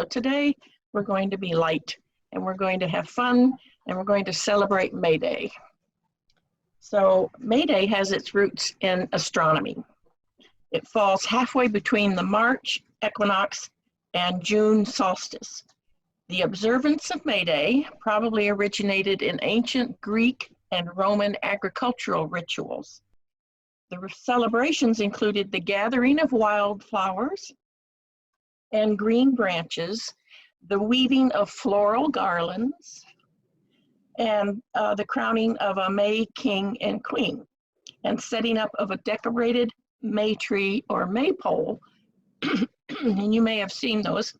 So today we're going to be light and we're going to have fun and we're going to celebrate May Day. So May Day has its roots in astronomy. It falls halfway between the March equinox and June solstice. The observance of May Day probably originated in ancient Greek and Roman agricultural rituals. The celebrations included the gathering of wildflowers and green branches, the weaving of floral garlands, and the crowning of a May king and queen, and setting up of a decorated May tree or maypole, and you may have seen those,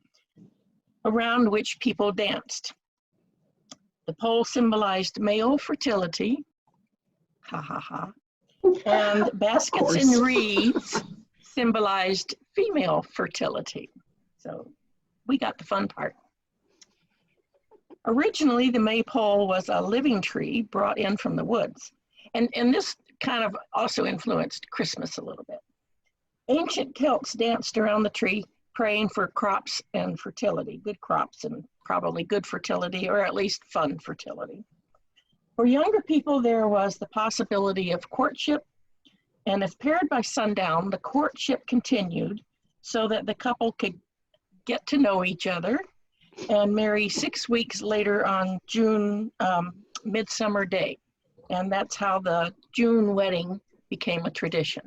around which people danced. The pole symbolized male fertility, ha ha ha, and baskets and wreaths symbolized female fertility. So we got the fun part. Originally, the maypole was a living tree brought in from the woods. And this kind of also influenced Christmas a little bit. Ancient Celts danced around the tree, praying for crops and fertility, good crops and probably good fertility, or at least fun fertility. For younger people, there was the possibility of courtship, and if paired by sundown, the courtship continued so that the couple could get to know each other and marry 6 weeks later on June Midsummer Day. And that's how the June wedding became a tradition.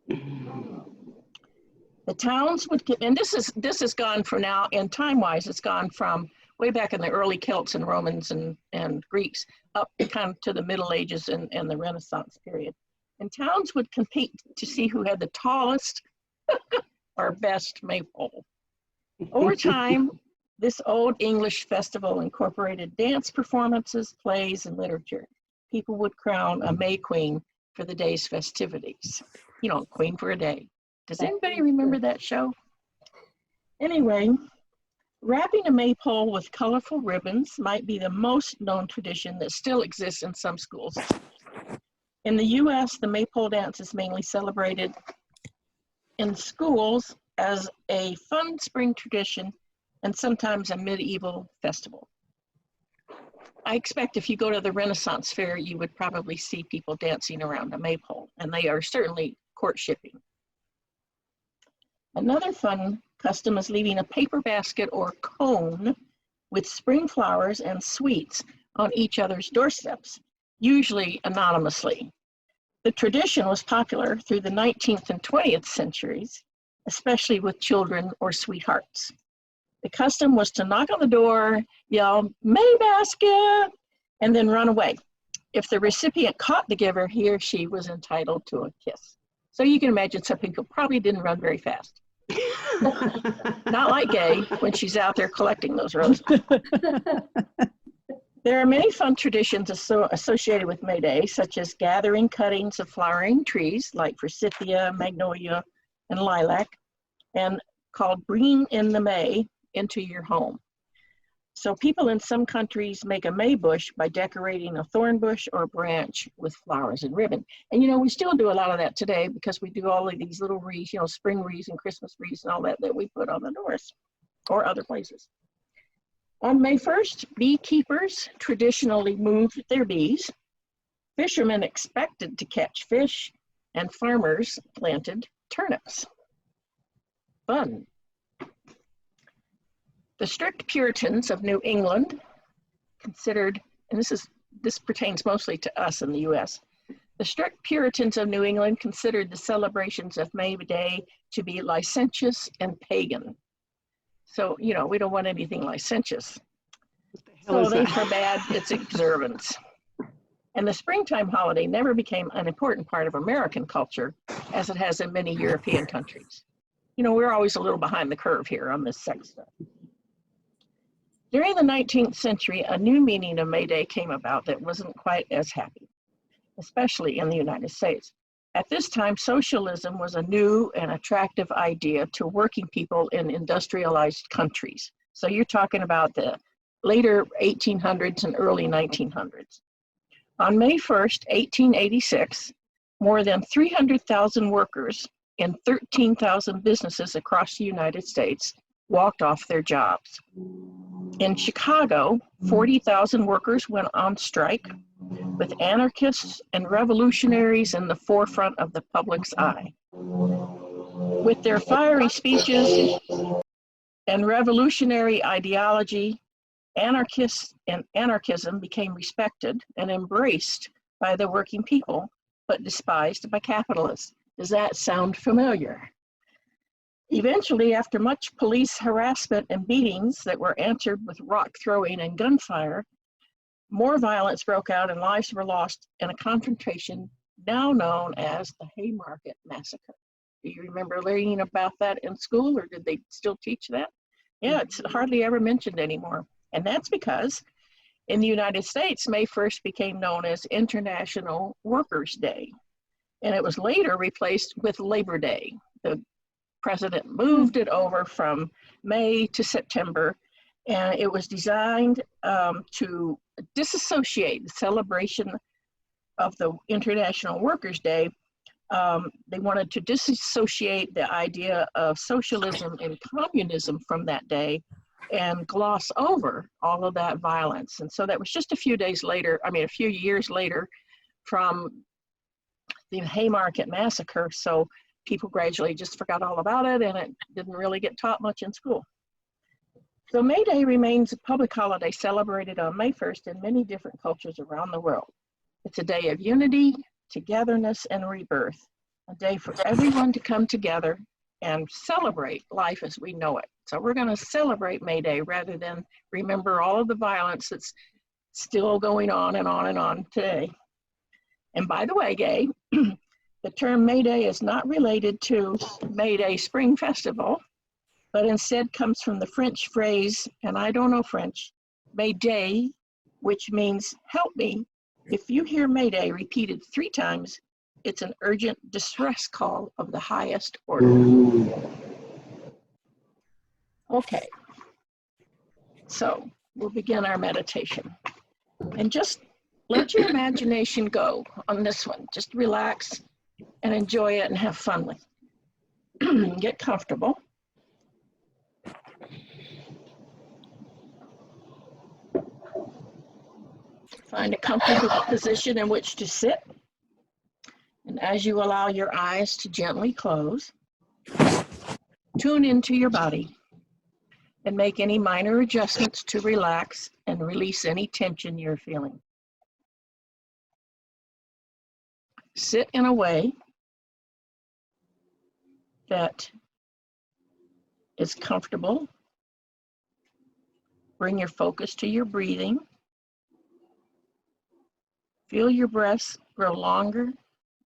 The towns would get, and this has gone from now, and time-wise, it's gone from way back in the early Celts and Romans and Greeks up kind of to the Middle Ages and the Renaissance period. And towns would compete to see who had the tallest or best maypole. Over time, this Old English festival incorporated dance performances, plays, and literature. People would crown a May Queen for the day's festivities. You know, queen for a day. Does anybody remember that show? Anyway, wrapping a maypole with colorful ribbons might be the most known tradition that still exists in some schools. In the US, the maypole dance is mainly celebrated in schools as a fun spring tradition and sometimes a medieval festival. I expect if you go to the Renaissance Fair, you would probably see people dancing around a maypole, and they are certainly courtshipping. Another fun custom is leaving a paper basket or cone with spring flowers and sweets on each other's doorsteps, usually anonymously. The tradition was popular through the 19th and 20th centuries, especially with children or sweethearts. The custom was to knock on the door, yell, "May basket," and then run away. If the recipient caught the giver, he or she was entitled to a kiss. So you can imagine some people probably didn't run very fast. Not like Gay when she's out there collecting those roses. There are many fun traditions associated with May Day, such as gathering cuttings of flowering trees like forsythia, magnolia, and lilac, and called bringing in the May into your home. So people in some countries make a May bush by decorating a thorn bush or branch with flowers and ribbon. And you know, we still do a lot of that today because we do all of these little wreaths, you know, spring wreaths and Christmas wreaths and all that we put on the doors or other places. On May 1st, beekeepers traditionally moved their bees. Fishermen expected to catch fish, and farmers planted turnips. Fun. The strict Puritans of New England considered, and this pertains mostly to us in the US, the strict Puritans of New England considered the celebrations of May Day to be licentious and pagan. So, you know, we don't want anything licentious. So they forbade its observance. And the springtime holiday never became an important part of American culture as it has in many European countries. You know, we're always a little behind the curve here on this sex stuff. During the 19th century, a new meaning of May Day came about that wasn't quite as happy, especially in the United States. At this time, socialism was a new and attractive idea to working people in industrialized countries. So you're talking about the later 1800s and early 1900s. On May 1st, 1886, more than 300,000 workers in 13,000 businesses across the United States walked off their jobs. In Chicago, 40,000 workers went on strike, with anarchists and revolutionaries in the forefront of the public's eye. With their fiery speeches and revolutionary ideology, anarchists and anarchism became respected and embraced by the working people, but despised by capitalists. Does that sound familiar? Eventually, after much police harassment and beatings that were answered with rock throwing and gunfire, more violence broke out and lives were lost in a confrontation now known as the Haymarket Massacre. Do you remember learning about that in school, or did they still teach that? Yeah, it's hardly ever mentioned anymore. And that's because in the United States, May 1st became known as International Workers' Day. And it was later replaced with Labor Day. The president moved it over from May to September, and it was designed to disassociate the celebration of the International Workers' Day. They wanted to disassociate the idea of socialism and communism from that day and gloss over all of that violence. And so that was just a few years later from the Haymarket Massacre. So people gradually just forgot all about it, and it didn't really get taught much in school. So May Day remains a public holiday celebrated on May 1st in many different cultures around the world. It's a day of unity, togetherness, and rebirth, a day for everyone to come together and celebrate life as we know it. So we're going to celebrate May Day rather than remember all of the violence that's still going on and on and on today. And by the way, Gay, the term May Day is not related to May Day Spring Festival, but instead comes from the French phrase, and I don't know French, May Day, which means help me. If you hear May Day repeated 3 times, it's an urgent distress call of the highest order. Okay, so we'll begin our meditation. And just let your imagination go on this one. Just relax and enjoy it and have fun with it. Get comfortable. Find a comfortable position in which to sit. And as you allow your eyes to gently close, tune into your body and make any minor adjustments to relax and release any tension you're feeling. Sit in a way that is comfortable. Bring your focus to your breathing. Feel your breaths grow longer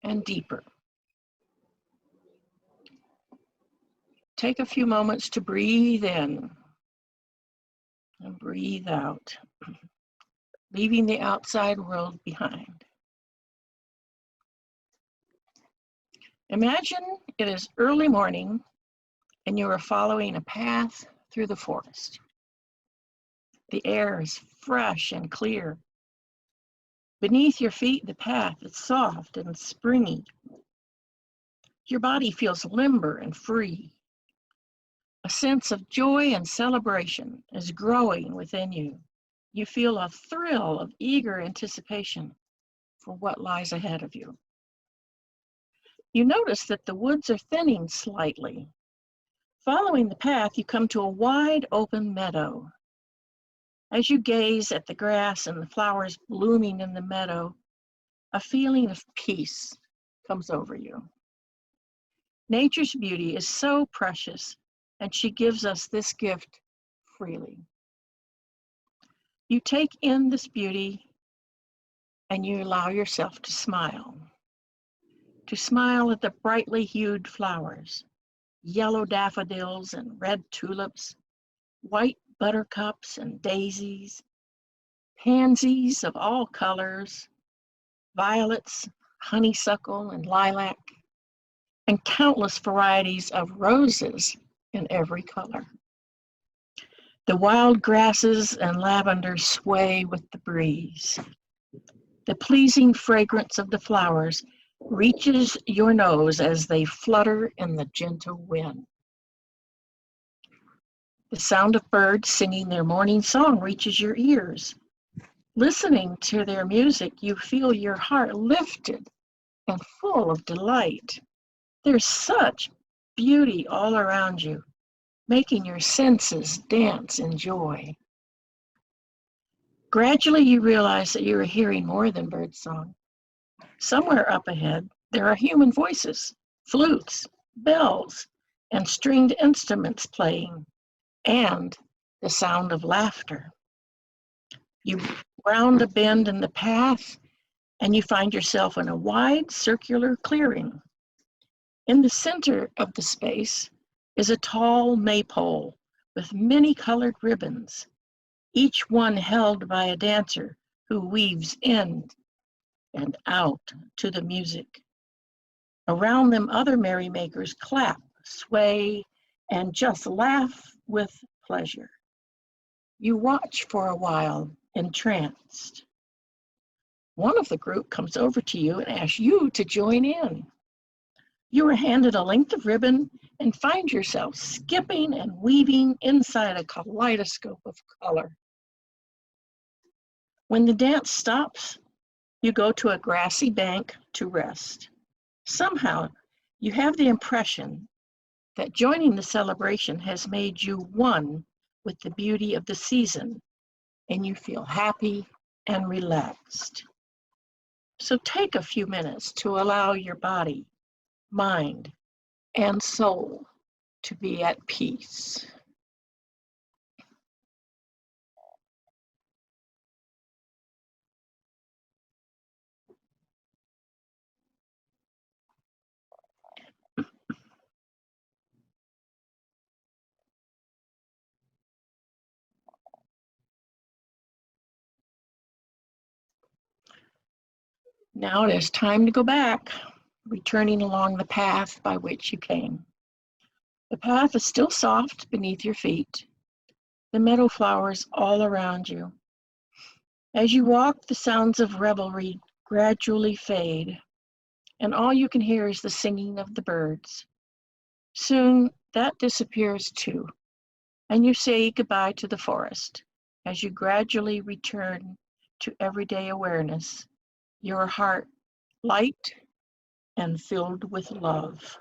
and deeper. Take a few moments to breathe in and breathe out, leaving the outside world behind. Imagine it is early morning and you are following a path through the forest. The air is fresh and clear. Beneath your feet, the path is soft and springy. Your body feels limber and free. A sense of joy and celebration is growing within you. You feel a thrill of eager anticipation for what lies ahead of you. You notice that the woods are thinning slightly. Following the path, you come to a wide open meadow. As you gaze at the grass and the flowers blooming in the meadow, a feeling of peace comes over you. Nature's beauty is so precious, and she gives us this gift freely. You take in this beauty and you allow yourself to smile at the brightly hued flowers, yellow daffodils and red tulips, white buttercups and daisies, pansies of all colors, violets, honeysuckle and lilac, and countless varieties of roses in every color. The wild grasses and lavender sway with the breeze. The pleasing fragrance of the flowers reaches your nose as they flutter in the gentle wind. The sound of birds singing their morning song reaches your ears. Listening to their music, you feel your heart lifted and full of delight. There's such beauty all around you, making your senses dance in joy. Gradually, you realize that you are hearing more than birdsong. Somewhere up ahead, there are human voices, flutes, bells, and stringed instruments playing, and the sound of laughter. You round a bend in the path, and you find yourself in a wide circular clearing. In the center of the space is a tall maypole with many colored ribbons, each one held by a dancer who weaves in and out to the music. Around them, other merrymakers clap, sway, and just laugh with pleasure. You watch for a while, entranced. One of the group comes over to you and asks you to join in. You are handed a length of ribbon and find yourself skipping and weaving inside a kaleidoscope of color. When the dance stops, you go to a grassy bank to rest. Somehow, you have the impression that joining the celebration has made you one with the beauty of the season, and you feel happy and relaxed. So take a few minutes to allow your body, mind, and soul to be at peace. Now it is time to go back, returning along the path by which you came. The path is still soft beneath your feet, the meadow flowers all around you. As you walk, the sounds of revelry gradually fade, and all you can hear is the singing of the birds. Soon that disappears too, and you say goodbye to the forest as you gradually return to everyday awareness, your heart light and filled with love.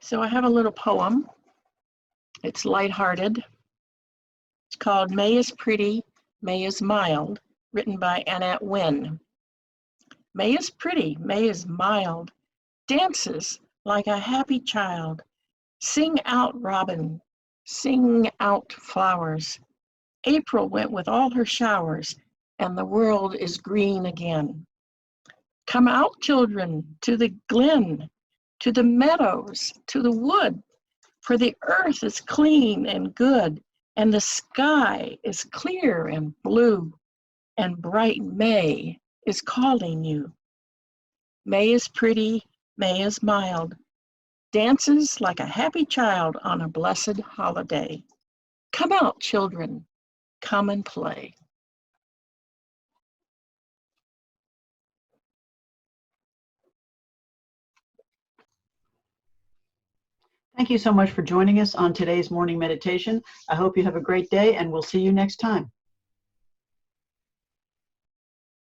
So I have a little poem. It's lighthearted. It's called May is Pretty, May is Mild, written by Annette Wynne. May is pretty, May is mild, dances like a happy child. Sing out, robin, sing out, flowers. April went with all her showers, and the world is green again. Come out, children, to the glen, to the meadows, to the wood, for the earth is clean and good, and the sky is clear and blue, and bright May is calling you. May is pretty, May is mild, dances like a happy child on a blessed holiday. Come out, children, come and play. Thank you so much for joining us on today's morning meditation. I hope you have a great day, and we'll see you next time.